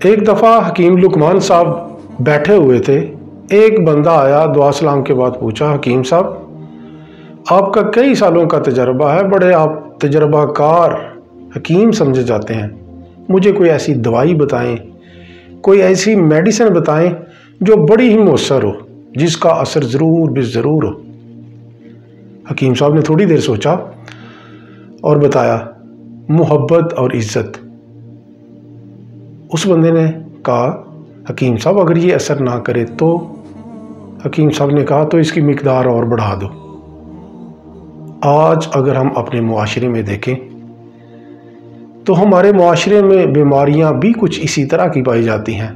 ایک دفعہ حکیم لقمان صاحب بیٹھے ہوئے تھے، ایک بندہ آیا، دعا سلام کے بعد پوچھا، حکیم صاحب آپ کا کئی سالوں کا تجربہ ہے، بڑے آپ تجربہ کار حکیم سمجھے جاتے ہیں، مجھے کوئی ایسی دوائی بتائیں، کوئی ایسی میڈیسن بتائیں جو بڑی ہی مؤثر ہو، جس کا اثر ضرور بے ضرور ہو۔ حکیم صاحب نے تھوڑی دیر سوچا اور بتایا، محبت اور عزت۔ اس بندے نے کہا، حکیم صاحب اگر یہ اثر نہ کرے تو؟ حکیم صاحب نے کہا، تو اس کی مقدار اور بڑھا دو۔ آج اگر ہم اپنے معاشرے میں دیکھیں تو ہمارے معاشرے میں بیماریاں بھی کچھ اسی طرح کی پائی جاتی ہیں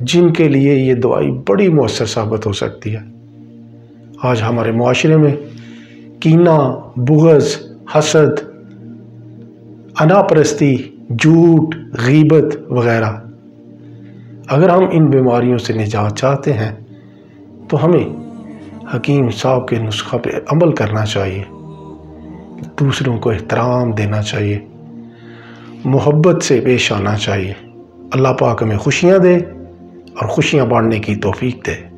جن کے لیے یہ دوائی بڑی مؤثر ثابت ہو سکتی ہے۔ آج ہمارے معاشرے میں کینہ، بغض، حسد، انا پرستی، جھوٹ، غیبت وغیرہ، اگر ہم ان بیماریوں سے نجات چاہتے ہیں تو ہمیں حکیم صاحب کے نسخہ پہ عمل کرنا چاہیے، دوسروں کو احترام دینا چاہیے، محبت سے پیش آنا چاہیے۔ اللہ پاک ہمیں خوشیاں دے اور خوشیاں بانٹنے کی توفیق دے۔